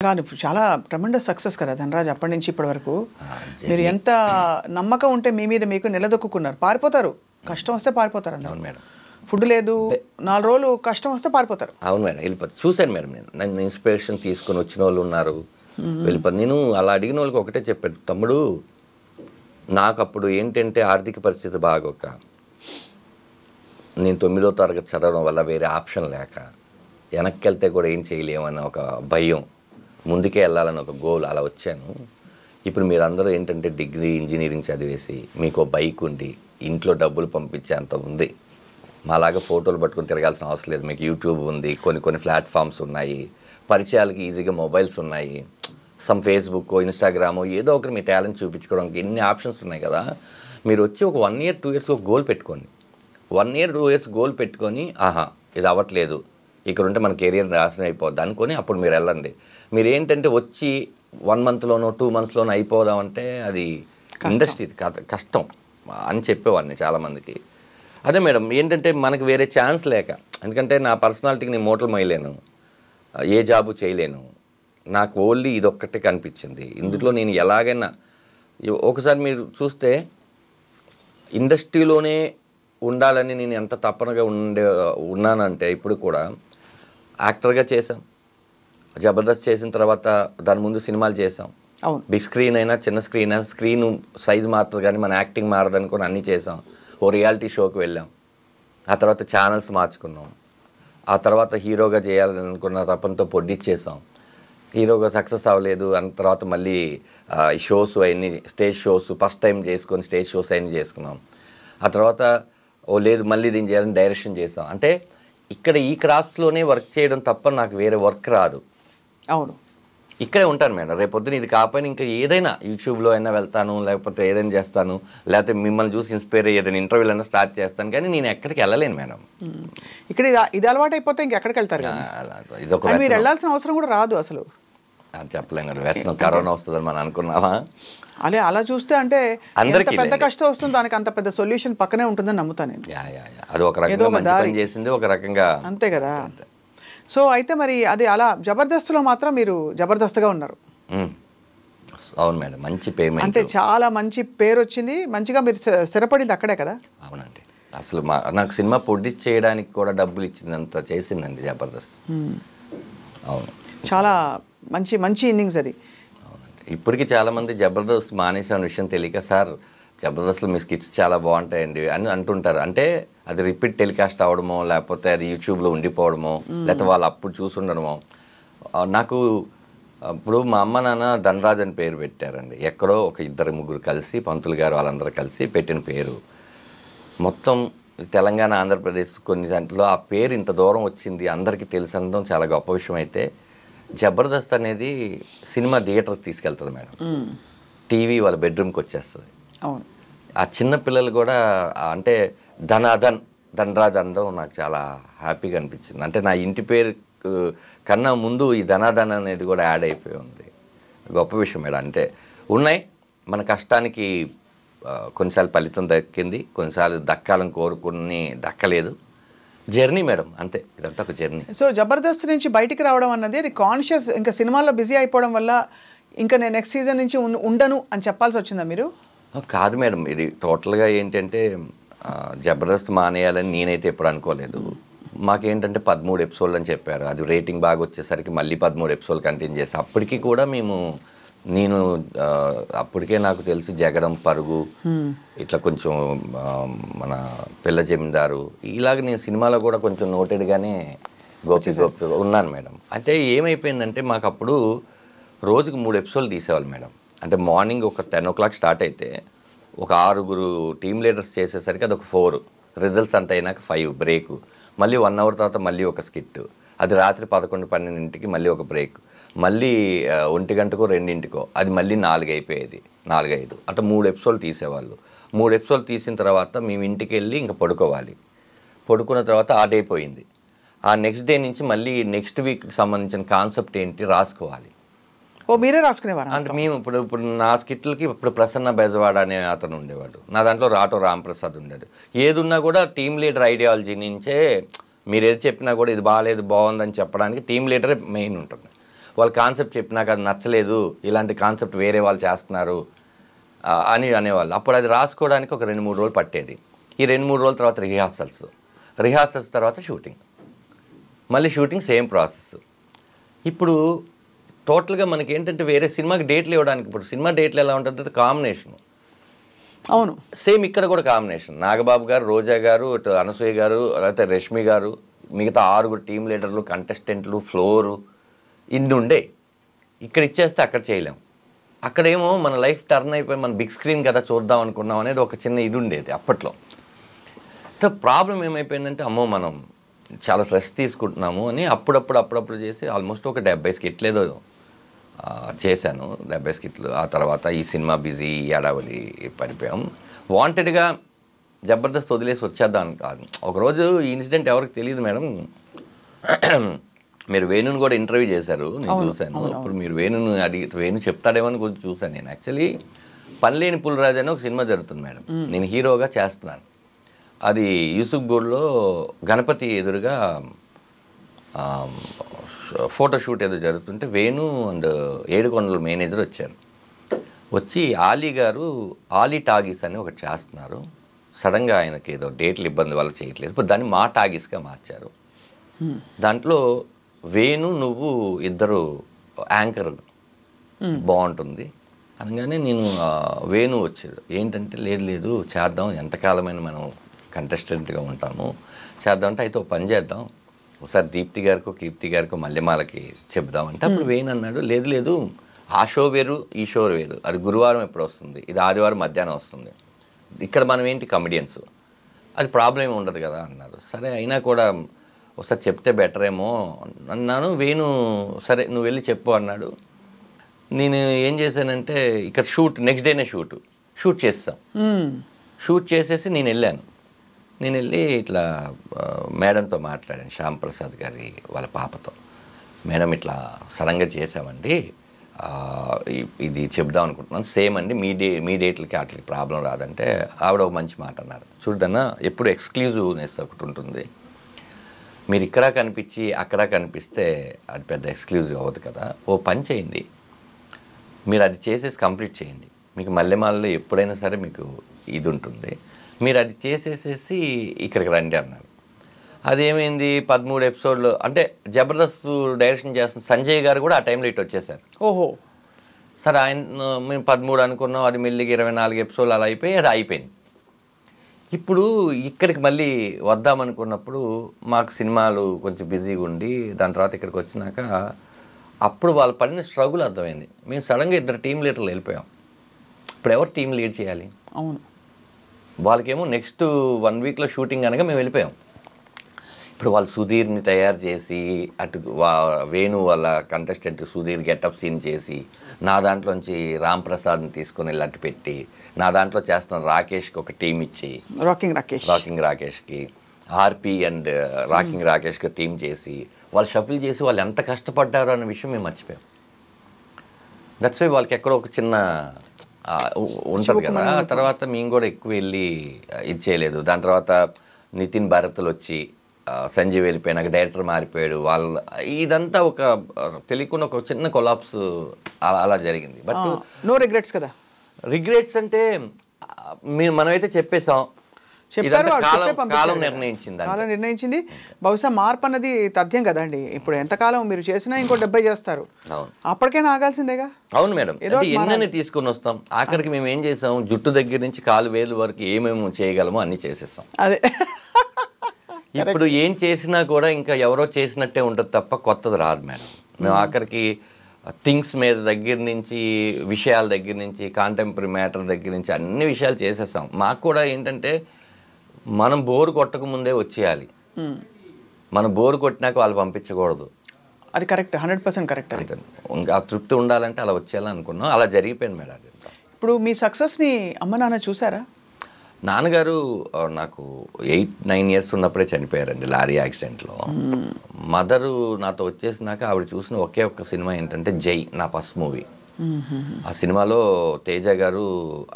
కాదు చాలా tremendous success కదా ధనరాజ్ అప్పటి నుంచి ఇప్పటి వరకు. మీరు ఎంత నమ్మకం ఉంటే మీ మీద మీకు నిలదొక్కున్నారు. పారిపోతారు, కష్టం వస్తే పారిపోతారు. అవును మేడం. ఫుడ్ లేదు 4 రోజులు కష్టం వస్తే పారిపోతారు. అవును మేడం, వెళ్ళిపోతారు. చూశాను మేడం, నేను నన్ను ఇన్స్పిరేషన్ తీసుకొని వచ్చిన వాళ్ళు ఉన్నారు, వెళ్ళిపోతారు. నేను అలా అడిగిన వాళ్ళకి ఒకటే చెప్పాను, తమ్ముడు నాకు అప్పుడు ఏంటంటే ఆర్థిక పరిస్థితి బాగోక, నేను 9వ తరగతి చదవడం వల్ల వేరే ఆప్షన్ లేక, వెనక్కి వెళ్తే కూడా ఏం చేయలేమన్న ఒక భయం, ముందుకే వెళ్ళాలని ఒక గోల్, అలా వచ్చాను. ఇప్పుడు మీరందరూ ఏంటంటే డిగ్రీ ఇంజనీరింగ్ చదివేసి మీకు బైక్ ఉండి ఇంట్లో డబ్బులు పంపించే అంత ఉంది. మాలాగా ఫోటోలు పట్టుకుని తిరగాల్సిన అవసరం లేదు. మీకు యూట్యూబ్ ఉంది, కొన్ని ప్లాట్ఫామ్స్ ఉన్నాయి, పరిచయాలకి ఈజీగా మొబైల్స్ ఉన్నాయి, ఫేస్బుక్ ఇన్స్టాగ్రామ్ ఏదో ఒకటి మీ టాలెంట్ చూపించుకోవడానికి ఎన్ని ఆప్షన్స్ ఉన్నాయి కదా. మీరు వచ్చి ఒక 1 year 2 years ఒక గోల్ పెట్టుకోండి. 1 year 2 years గోల్ పెట్టుకొని, ఆహా ఇది అవ్వట్లేదు, ఇక్కడ ఉంటే మన కెరియర్ నాశనం అయిపోద్ది అనుకొని అప్పుడు మీరు వెళ్ళండి. మీరు ఏంటంటే వచ్చి 1 monthలోనో 2 monthsలోనో అయిపోదామంటే అది ఇండస్ట్రీ కష్టం అని చెప్పేవాడిని చాలామందికి. అదే మేడం ఏంటంటే మనకు వేరే ఛాన్స్ లేక, ఎందుకంటే నా పర్సనాలిటీకి నేను మూటలు మొయ్యలేను, ఏ జాబు చేయలేను, నాకు ఓన్లీ ఇదొక్కటే కనిపించింది. ఇందులో నేను ఎలాగైనా ఒకసారి మీరు చూస్తే ఇండస్ట్రీలోనే ఉండాలని నేను ఎంత తప్పనగా ఉన్నానంటే ఇప్పుడు కూడా యాక్టర్గా చేశాం, జబర్దస్త్ చేసిన తర్వాత దాని ముందు సినిమాలు చేసాం, బిగ్ స్క్రీన్ అయినా చిన్న స్క్రీన్ అయినా స్క్రీన్ సైజ్ మారుతుంది కానీ మన యాక్టింగ్ మారదనుకొని అన్నీ చేసాం. ఓ రియాలిటీ షోకి వెళ్ళాం, ఆ తర్వాత ఛానల్స్ మార్చుకున్నాం, ఆ తర్వాత హీరోగా చేయాలని అనుకున్న తపంతో పొడ్డిచ్చేసాం, హీరోగా సక్సెస్ అవ్వలేదు అన్న తర్వాత మళ్ళీ షోస్ అవన్నీ స్టేజ్ షోస్ ఫస్ట్ టైం చేసుకొని స్టేజ్ షోస్ అవన్నీ చేసుకున్నాం. ఆ తర్వాత ఓ లేదు మళ్ళీ దీన్ని చేయాలని డైరెక్షన్ చేసాం. అంటే ఇక్కడ ఈ క్రాఫ్ట్స్లోనే వర్క్ చేయడం తప్ప నాకు వేరే వర్క్ రాదు. అవును, ఇక్కడే ఉంటాను మేడం. రేపొద్దున ఇది కాకపోయినా ఇంకా ఏదైనా యూట్యూబ్లో అయినా వెళ్తాను, లేకపోతే ఏదైనా చేస్తాను, లేకపోతే మిమ్మల్ని చూసి ఇన్స్పైర్ అయ్యి ఏదైనా ఇంటర్వ్యూలు అయినా స్టార్ట్ చేస్తాను, కానీ నేను ఎక్కడికి వెళ్ళలేను మేడం. ఇక్కడ ఇది అలవాటు అయిపోతే ఇంకెక్కడికి వెళ్తారు? ఇదొక మీరు వెళ్ళాల్సిన అవసరం కూడా రాదు అసలు. చెప్పలేం కదా, వ్యసనం కరోనా వస్తుందని మనం అనుకున్నావా? అదే అలా చూస్తే అంటే అందరికీ పెద్ద కష్టం వస్తుంది, దానికి అంత పెద్ద సొల్యూషన్ పక్కనే ఉంటుందని నమ్ముతాను నేను. అది ఒక రకంగా మంచి పని చేసింది, ఒక రకంగా అంతే కదా. సో అయితే మరి అది అలా జబర్దస్త్లో మాత్రం మీరు జబర్దస్త్గా ఉన్నారు. అవును మేడం, మంచి పేమెంట్, అంటే చాలా మంచి పేరు వచ్చింది, మంచిగా మీరు స్థిరపడింది అక్కడే కదా. అవునండి, అసలు నాకు సినిమా ప్రొడ్యూస్ చేయడానికి కూడా డబ్బులు ఇచ్చిందంత చేసిందండి జబర్దస్త్. అవును, చాలా మంచి మంచి ఇన్నింగ్స్ అది. అవునండి, ఇప్పటికీ చాలామంది జబర్దస్త్ మానేసిన విషయం తెలియక, సార్ జబర్దస్త్లో మీ స్కిట్స్ చాలా బాగుంటాయండి అని అంటుంటారు. అంటే అది రిపీట్ టెలికాస్ట్ అవ్వడమో, లేకపోతే అది యూట్యూబ్లో ఉండిపోవడమో, లేకపోతే వాళ్ళు అప్పుడు చూసి ఉండడమో. నాకు ఇప్పుడు మా అమ్మ నాన్న ధనరాజ్ అని పేరు పెట్టారండి. ఎక్కడో ఒక 2-3 కలిసి, పంతులు గారు వాళ్ళందరూ కలిసి పెట్టిన పేరు. మొత్తం తెలంగాణ ఆంధ్రప్రదేశ్ కొన్ని దాంట్లో ఆ పేరు ఇంత దూరం వచ్చింది అందరికీ తెలిసి అనడం చాలా గొప్ప విషయం. అయితే జబర్దస్త్ అనేది సినిమా థియేటర్కి తీసుకెళ్తుంది మేడం, టీవీ వాళ్ళ బెడ్రూమ్కి వచ్చేస్తుంది. అవును, ఆ చిన్న పిల్లలు కూడా అంటే ధనరాజ్ అనడం నాకు చాలా హ్యాపీగా అనిపించింది. అంటే నా ఇంటి పేరు కన్నా ముందు ఈ ధనాధన్ అనేది కూడా యాడ్ అయిపోయి ఉంది. గొప్ప విషయం మేడం. అంటే ఉన్నాయి, మన కష్టానికి కొన్నిసార్లు ఫలితం దక్కింది, కొన్నిసార్లు దక్కాలని కోరుకుని దక్కలేదు. జర్నీ మేడం, అంతే, ఇదంతా ఒక జర్నీ. సో జబర్దస్త్ నుంచి బయటికి రావడం అన్నది అది కాన్షియస్, ఇంకా సినిమాల్లో బిజీ అయిపోవడం వల్ల ఇంకా నేను నెక్స్ట్ సీజన్ నుంచి ఉండను అని చెప్పాల్సి వచ్చిందా మీరు? కాదు మేడం, ఇది టోటల్గా ఏంటంటే జబర్దస్త్ మానేయాలని నేనైతే ఎప్పుడు అనుకోలేదు. మాకేంటంటే 13 ఎపిసోడ్లు అని చెప్పారు. అది రేటింగ్ బాగా వచ్చేసరికి మళ్ళీ 13 ఎపిసోడ్లు కంటిన్యూ చేసి, అప్పటికి కూడా నేను అప్పటికే నాకు తెలిసి జగడం, పరుగు, ఇట్లా కొంచెం మన పిల్ల జమీందారు, ఇలాగ నేను సినిమాలో కూడా కొంచెం నోటెడ్గానే గోపి ఉన్నాను మేడం. అయితే ఏమైపోయిందంటే మాకు అప్పుడు రోజుకు 3 ఎపిసోడ్లు తీసేవాళ్ళు మేడం. అంటే మార్నింగ్ ఒక 10 o'clock స్టార్ట్ అయితే ఒక 6 టీమ్ లీడర్స్ చేసేసరికి అది ఒక 4, రిజల్ట్స్ అంత అయినాక 5 బ్రేక్, మళ్ళీ 1 hour తర్వాత మళ్ళీ ఒక స్కిట్, అది రాత్రి 11-12 మళ్ళీ ఒక బ్రేక్, మళ్ళీ 1 గంటకో 2 అది మళ్ళీ 4 అయిపోయేది, 4-5 అట్లా 3 ఎపిసోడ్లు తీసేవాళ్ళు. 3 ఎపిసోడ్లు తీసిన తర్వాత మేము ఇంటికి వెళ్ళి ఇంకా పడుకోవాలి. పడుకున్న తర్వాత ఆ డే పోయింది. ఆ నెక్స్ట్ డే నుంచి మళ్ళీ నెక్స్ట్ వీక్కి సంబంధించిన కాన్సెప్ట్ ఏంటి రాసుకోవాలి. ఓ మీరే రాసుకునేవారు? అంటే మేము ఇప్పుడు నా స్కిట్లకి ఇప్పుడు ప్రసన్న బెజవాడ అనే అతను ఉండేవాడు, నా దాంట్లో రాటో రాంప్రసాద్ ఉండేది. ఏదున్నా కూడా టీమ్ లీడర్ ఐడియాలజీ నుంచే మీరు ఏది చెప్పినా కూడా ఇది బాగాలేదు బాగుందని చెప్పడానికి టీమ్ లీడరే మెయిన్ ఉంటుంది. వాళ్ళ కాన్సెప్ట్ చెప్పినాక అది నచ్చలేదు, ఇలాంటి కాన్సెప్ట్ వేరే వాళ్ళు చేస్తున్నారు అని అనేవాళ్ళు. అప్పుడు అది రాసుకోవడానికి ఒక 2-3 రోజులు పట్టేది. ఈ 2-3 రోజుల తర్వాత రిహార్సల్స్ తర్వాత షూటింగ్, మళ్ళీ షూటింగ్, సేమ్ ప్రాసెస్. ఇప్పుడు టోటల్గా మనకి ఏంటంటే వేరే సినిమాకి డేట్లు ఇవ్వడానికి, ఇప్పుడు సినిమా డేట్లు ఎలా ఉంటుంది కాంబినేషన్, అవును సేమ్ ఇక్కడ కూడా కాంబినేషన్. నాగబాబు గారు, రోజా గారు, ఇటు అనసూయ గారు, లేకపోతే రష్మి గారు, మిగతా 6 టీమ్ లీడర్లు, కంటెస్టెంట్లు, ఫ్లోరు, ఇన్ని ఉండే. ఇక్కడ ఇచ్చేస్తే అక్కడ చేయలేం. అక్కడేమో మన లైఫ్ టర్న్ అయిపోయి మన బిగ్ స్క్రీన్ కదా చూద్దాం అనుకున్నాం అనేది ఒక చిన్న ఇది ఉండేది అప్పట్లో. ప్రాబ్లం ఏమైపోయిందంటే అమ్మో మనం చాలా స్ట్రెస్ తీసుకుంటున్నాము అని అప్పుడప్పుడు చేసి ఆల్మోస్ట్ ఒక 70 స్కిట్లేదో చేశాను, 70 స్కిట్లు. ఆ తర్వాత ఈ సినిమా బిజీ, ఏడావలి పడిపోయాం. వాంటెడ్గా జబర్దస్త్ వదిలేసి వచ్చేద్దాం కాదు. ఒకరోజు ఈ ఇన్సిడెంట్ ఎవరికి తెలియదు మేడం, మీరు వేణుని కూడా ఇంటర్వ్యూ చేశారు, నేను చూశాను. ఇప్పుడు మీరు వేణుని అడిగితే వేణు చెప్తాడేమో అని కొంచెం చూశాను. నేను యాక్చువల్లీ పనిలేని పులిరాజు అని ఒక సినిమా జరుగుతుంది మేడం, నేను హీరోగా చేస్తున్నాను. అది యూసుఫ్ గూడ్లో గణపతి ఎదురుగా ఫోటోషూట్ ఏదో జరుగుతుంటే వేణు అండ్ ఏడుకొండల మేనేజర్ వచ్చారు. వచ్చి ఆలీ గారు ఆలీ టాగీస్ అని ఒకటి చేస్తున్నారు, సడన్గా ఆయనకి ఏదో డేట్లు ఇబ్బంది వల్ల చేయట్లేదు, ఇప్పుడు దాన్ని మా టాగీస్గా మార్చారు. దాంట్లో వేణు నువ్వు ఇద్దరు యాంకర్ బాగుంటుంది అనగానే నేను వేణు వచ్చాడు. ఏంటంటే లేదు చేద్దాం, ఎంతకాలమైన మనం కంటెస్టెంట్గా ఉంటాము, చేద్దాం అంటే అయితే ఒక పని చేద్దాం, ఒకసారి దీప్తి గారికో కీర్తి గారికో మల్లెమాలకి చెప్దామంటే అప్పుడు వేణు అన్నాడు లేదు ఆ షో వేరు ఈ షో వేరు, అది గురువారం ఎప్పుడు వస్తుంది, ఇది ఆదివారం మధ్యాహ్నం వస్తుంది, ఇక్కడ మనం ఏంటి కమెడియన్స్, అది ప్రాబ్లం ఏమి ఉండదు కదా అన్నారు. సరే అయినా కూడా ఒకసారి చెప్తే బెటర్ ఏమో అన్నాను. వేణు సరే నువ్వు వెళ్ళి చెప్పు అన్నాడు. నేను ఏం చేశానంటే ఇక్కడ నెక్స్ట్ డేనే షూట్ చేస్తాం. షూట్ చేసేసి నేను వెళ్ళి ఇట్లా మేడంతో మాట్లాడాను, శ్యామ్ ప్రసాద్ గారి వాళ్ళ పాపతో. మేడం ఇట్లా సడన్గా చేసామండి, ఇది చెప్దాం అనుకుంటున్నాను, సేమ్ అండి మీ డేట్లకి వాటికి ప్రాబ్లం రాదంటే ఆవిడ ఒక మంచి మాట అన్నారు. చూడన్నా ఎప్పుడు ఎక్స్క్లూజివ్నెస్ ఒకటి ఉంటుంది, మీరు ఇక్కడ కనిపించి అక్కడ కనిపిస్తే అది పెద్ద ఎక్స్క్లూజివ్ అవ్వదు కదా, ఓ పని చేయండి, మీరు అది చేసేసి కంప్లీట్ చేయండి, మీకు మల్లెమాలలో ఎప్పుడైనా సరే మీకు ఇది ఉంటుంది, మీరు అది చేసేసేసి ఇక్కడికి రండి అన్నారు. అదేమైంది 13 ఎపిసోడ్లు అంటే జబర్దస్త్ డైరెక్షన్ చేస్తున్న సంజయ్ గారు కూడా ఆ టైంలో ఇటు వచ్చేసారు. ఓహో సరే ఆయన మేము 13 అనుకున్నాం, అది మెల్లిగా 24 ఎపిసోడ్లు అలా అయిపోయి అది అయిపోయింది. ఇప్పుడు ఇక్కడికి మళ్ళీ వద్దామనుకున్నప్పుడు మాకు సినిమాలు కొంచెం బిజీగా ఉండి దాని తర్వాత ఇక్కడికి వచ్చినాక అప్పుడు వాళ్ళు పడిన స్ట్రగుల్ అర్థమైంది. మేము సడన్గా 2 టీమ్ లీడర్లు వెళ్ళిపోయాం. ఇప్పుడు ఎవరు టీం లీడ్ చేయాలి? అవును, వాళ్ళకేమో నెక్స్ట్ 1 వీక్లో షూటింగ్ అనగా మేము వెళ్ళిపోయాం. ఇప్పుడు వాళ్ళు సుధీర్ని తయారు చేసి అటు వేణు వాళ్ళ కంటెస్టెంట్ సుధీర్ గెటప్ సీన్ చేసి నా దాంట్లోంచి రామ్ ప్రసాద్ని తీసుకొని వెళ్ళి అట్టు పెట్టి నా దాంట్లో చేస్తున్న రాకేష్కి ఒక టీం ఇచ్చి రాకింగ్ రాకేష్కి ఆర్పి అండ్ రాకింగ్ రాకేష్కి టీం చేసి వాళ్ళు షఫిల్ చేసి వాళ్ళు ఎంత కష్టపడ్డారు అన్న విషయం మేము మర్చిపోయాం. దట్స్ వై వాళ్ళకి ఎక్కడో ఒక చిన్న ఉంటుంది కదా. తర్వాత మేము కూడా ఎక్కువ వెళ్ళి ఇది చేయలేదు. దాని తర్వాత నితిన్ భారత్లు వచ్చి సంజయ్ వెళ్ళిపోయినాక డైరెక్టర్ మారిపోయాడు. ఇదంతా ఒక తెలియకుండా ఒక చిన్న కొలాప్స్ అలా జరిగింది. బట్ నో రిగ్రెట్స్ కదా. రిగ్రెట్స్ అంటే మనమైతే చెప్పేసాం, కాలం నిర్ణయించింది. బహుశా మార్పు అన్నది తథ్యం కదండి. ఇప్పుడు ఎంతకాలం మీరు చేసినా ఇంకో 70 చేస్తారు, అప్పటికైనా ఆగాల్సిందేగా. అవును మేడం, ఎన్నెన్ని తీసుకొని వస్తాం. ఆఖరికి మేము ఏం చేసాం, జుట్టు దగ్గర నుంచి కాలు వేలు వరకు ఏమేమి చేయగలమో అన్ని చేసేస్తాం. అదే ఇప్పుడు ఏం చేసినా కూడా ఇంకా ఎవరో చేసినట్టే ఉంటుంది తప్ప కొత్తది రాదు మేడం. మేము ఆఖరికి థింగ్స్ మీద దగ్గర నుంచి విషయాల దగ్గర నుంచి కాంటెంపరీ మ్యాటర్ దగ్గర నుంచి అన్ని విషయాలు చేసేస్తాం. మాకు కూడా ఏంటంటే మనం బోరు కొట్టక ముందే వచ్చేయాలి, మనం బోరు కొట్టినాక వాళ్ళు పంపించకూడదు. అది కరెక్ట్, 100% కరెక్ట్. ఇంకా తృప్తి ఉండాలంటే అలా వచ్చేయాలని అనుకున్నాం, అలా జరిగిపోయింది మేడం. అది ఇప్పుడు మీ సక్సెస్ని అమ్మ నాన్న చూసారా? నాన్నగారు నాకు 8-9 ఇయర్స్ ఉన్నప్పుడే చనిపోయారండి లారీ యాక్సిడెంట్లో. మదరు నాతో వచ్చేసినాక ఆవిడ చూసిన ఒకే ఒక్క సినిమా ఏంటంటే జై, నా ఫస్ట్ మూవీ. ఆ సినిమాలో తేజ గారు,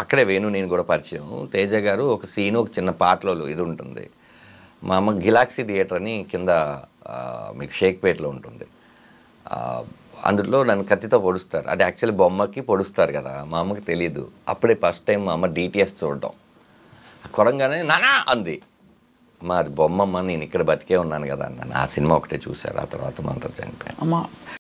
అక్కడే వేణు నేను కూడా పరిచయం. తేజ గారు ఒక సీను ఒక చిన్న పాటలో ఇది ఉంటుంది. మా అమ్మ గిలాక్సీ థియేటర్ అని కింద మీకు షేక్పేట్లో ఉంటుంది. అందులో నన్ను కత్తితో పొడుస్తారు. అది యాక్చువల్లీ బొమ్మకి పొడుస్తారు కదా, మా అమ్మకి తెలియదు. అప్పుడే ఫస్ట్ టైం మా అమ్మ డిటిఎస్ చూడడం. కొరంగానే నానా అంది. అమ్మ అది బొమ్మమ్మ, నేను ఇక్కడ బతికే ఉన్నాను కదా అన్నాను. ఆ సినిమా ఒకటే చూశారు. ఆ తర్వాత మా అంతా చనిపోయాను. అమ్మ